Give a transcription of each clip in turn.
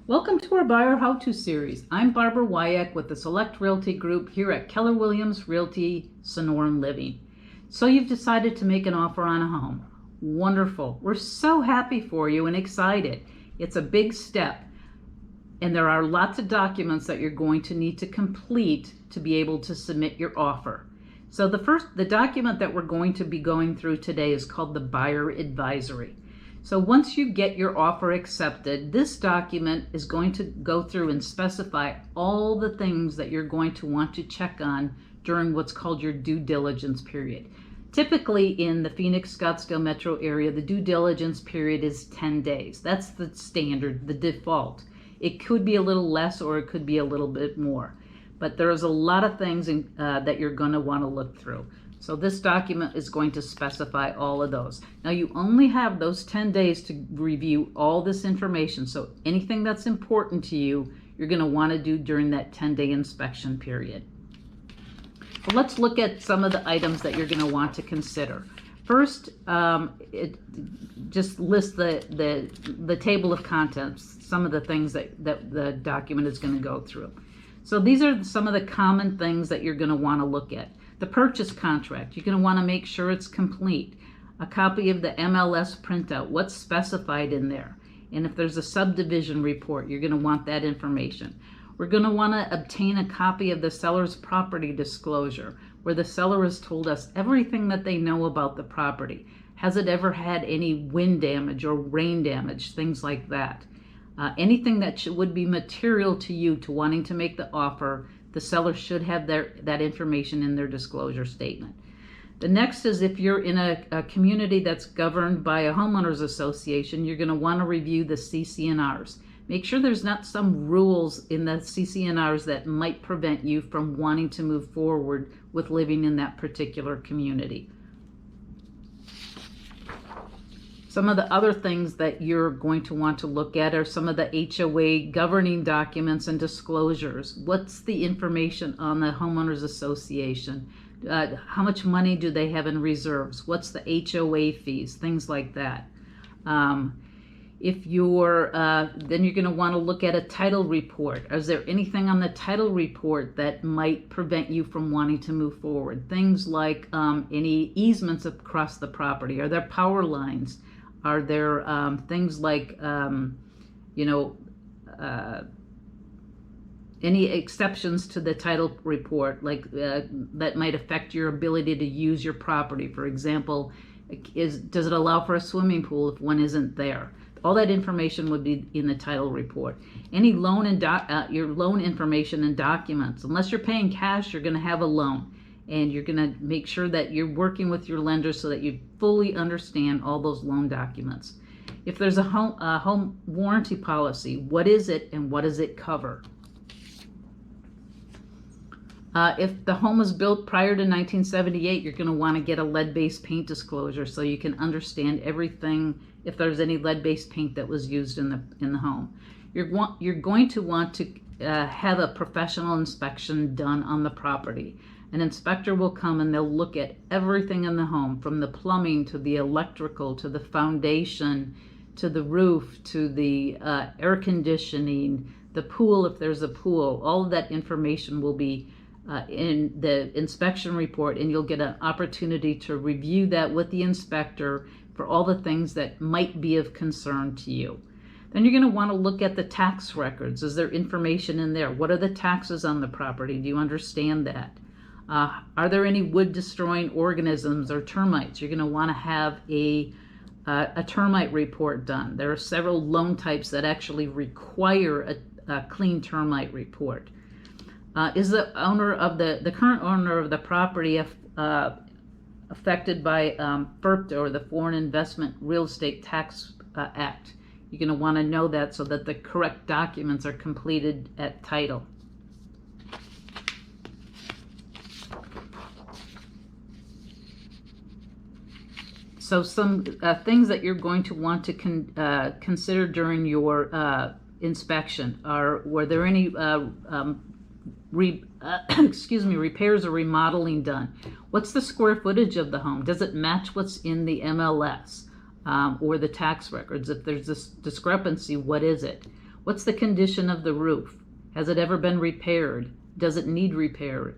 Welcome to our Buyer How-To series. I'm Barbara Wyack with the Select Realty Group here at Keller Williams Realty Sonoran Living. So you've decided to make an offer on a home. Wonderful. We're so happy for you and excited. It's a big step, and there are lots of documents that you're going to need to complete to be able to submit your offer. So the document that we're going to be going through today is called the Buyer Advisory. So once you get your offer accepted, this document is going to go through and specify all the things that you're going to want to check on during what's called your due diligence period. Typically in the Phoenix, Scottsdale metro area, the due diligence period is 10 days. That's the standard, the default. It could be a little less or it could be a little bit more. But there's a lot of things that you're going to want to look through. So this document is going to specify all of those. Now you only have those 10 days to review all this information. So anything that's important to you, you're going to want to do during that 10-day inspection period. Well, let's look at some of the items that you're going to want to consider. First, it just lists the table of contents, some of the things that the document is going to go through. So these are some of the common things that you're going to want to look at. The purchase contract, you're going to want to make sure it's complete. A copy of the MLS printout, what's specified in there. And if there's a subdivision report, you're going to want that information. We're going to want to obtain a copy of the seller's property disclosure, where the seller has told us everything that they know about the property. Has it ever had any wind damage or rain damage, things like that. Anything that would be material to you to wanting to make the offer, the seller should have that information in their disclosure statement. The next is if you're in a community that's governed by a homeowners association, you're going to want to review the CC&Rs. Make sure there's not some rules in the CC&Rs that might prevent you from wanting to move forward with living in that particular community. Some of the other things that you're going to want to look at are some of the HOA governing documents and disclosures. What's the information on the homeowners association? How much money do they have in reserves? What's the HOA fees? Things like that. If you're, then you're going to want to look at a title report. Is there anything on the title report that might prevent you from wanting to move forward? Things like any easements across the property. Are there power lines? Are there things like, any exceptions to the title report, like that might affect your ability to use your property? For example, does it allow for a swimming pool if one isn't there? All that information would be in the title report. Any loan and your loan information and documents. Unless you're paying cash, you're going to have a loan. And you're going to make sure that you're working with your lender so that you fully understand all those loan documents. If there's a home warranty policy, what is it and what does it cover? If the home was built prior to 1978, you're going to want to get a lead-based paint disclosure so you can understand everything if there's any lead-based paint that was used in the home. You're going to want to have a professional inspection done on the property. An inspector will come and they'll look at everything in the home, from the plumbing to the electrical to the foundation to the roof to the air conditioning, the pool if there's a pool. All of that information will be in the inspection report, and you'll get an opportunity to review that with the inspector for all the things that might be of concern to you. Then you're going to want to look at the tax records. Is there information in there? What are the taxes on the property? Do you understand that? Are there any wood-destroying organisms or termites? You're going to want to have a termite report done. There are several loan types that actually require a clean termite report. Is the owner of the current owner of the property affected by FIRPTA, or the Foreign Investment Real Estate Tax Act? You're going to want to know that so that the correct documents are completed at title. So some things that you're going to want to consider during your inspection are: were there any repairs or remodeling done? What's the square footage of the home? Does it match what's in the MLS or the tax records? If there's this discrepancy, what is it? What's the condition of the roof? Has it ever been repaired? Does it need repair?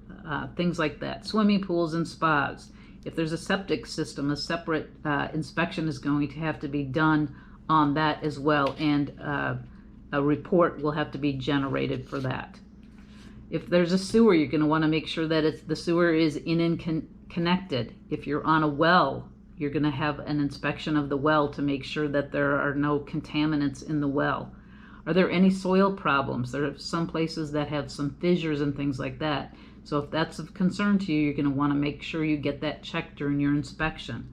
Things like that. Swimming pools and spas. If there's a septic system, a separate inspection is going to have to be done on that as well, and a report will have to be generated for that. If there's a sewer, you're going to want to make sure that the sewer is connected. If you're on a well, you're going to have an inspection of the well to make sure that there are no contaminants in the well. Are there any soil problems? There are some places that have some fissures and things like that. So if that's of concern to you, you're going to want to make sure you get that checked during your inspection.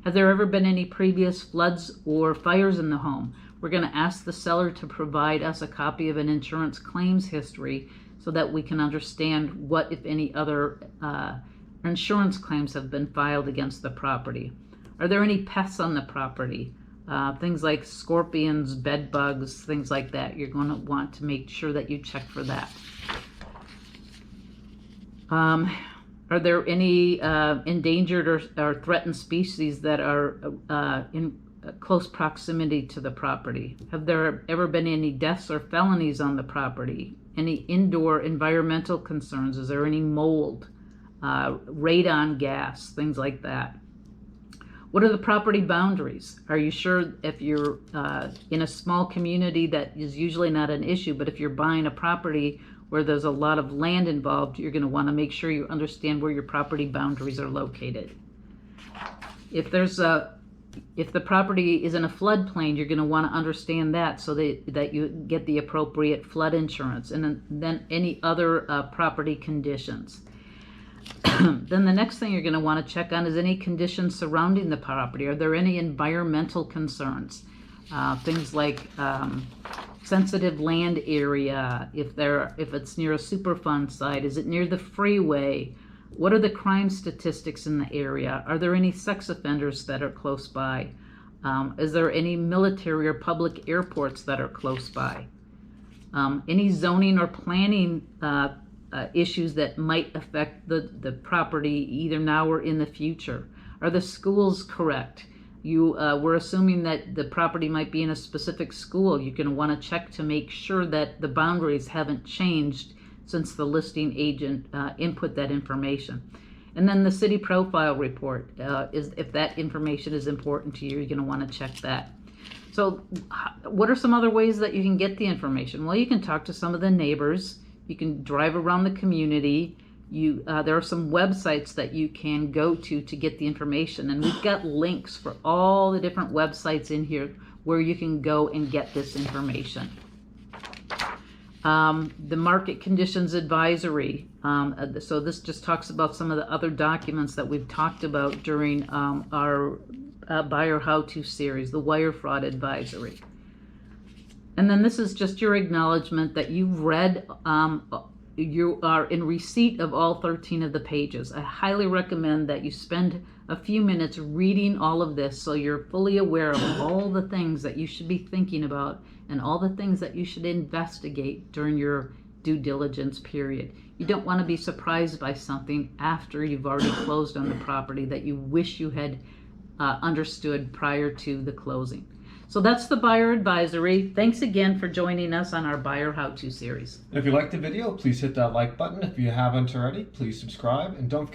Have there ever been any previous floods or fires in the home? We're going to ask the seller to provide us a copy of an insurance claims history so that we can understand what, if any, other insurance claims have been filed against the property. Are there any pests on the property? Things like scorpions, bed bugs, things like that. You're going to want to make sure that you check for that. Are there any endangered or threatened species that are in close proximity to the property? Have there ever been any deaths or felonies on the property? Any indoor environmental concerns? Is there any mold, radon gas, things like that? What are the property boundaries? Are you sure, if you're in a small community, that is usually not an issue, but if you're buying a property where there's a lot of land involved, you're going to want to make sure you understand where your property boundaries are located. If the property is in a floodplain, you're going to want to understand that so that you get the appropriate flood insurance, and then any other property conditions. Then the next thing you're going to want to check on is any conditions surrounding the property. Are there any environmental concerns? Things like sensitive land area, if it's near a Superfund site, is it near the freeway? What are the crime statistics in the area? Are there any sex offenders that are close by? Is there any military or public airports that are close by? Any zoning or planning issues that might affect the property either now or in the future? Are the schools correct? We're assuming that the property might be in a specific school. You're going to want to check to make sure that the boundaries haven't changed since the listing agent input that information. And then the city profile report, if that information is important to you, you're going to want to check that. So what are some other ways that you can get the information? Well, you can talk to some of the neighbors. You can drive around the community. There are some websites that you can go to get the information, and we've got links for all the different websites in here where you can go and get this information. The market conditions advisory. So this just talks about some of the other documents that we've talked about during our buyer how-to series, the wire fraud advisory. And then this is just your acknowledgement that you've read, you are in receipt of all 13 of the pages. I highly recommend that you spend a few minutes reading all of this so you're fully aware of all the things that you should be thinking about and all the things that you should investigate during your due diligence period. You don't want to be surprised by something after you've already closed on the property that you wish you had understood prior to the closing. So that's the buyer advisory. Thanks again for joining us on our buyer how-to series. If you liked the video, please hit that like button. If you haven't already, please subscribe, and don't forget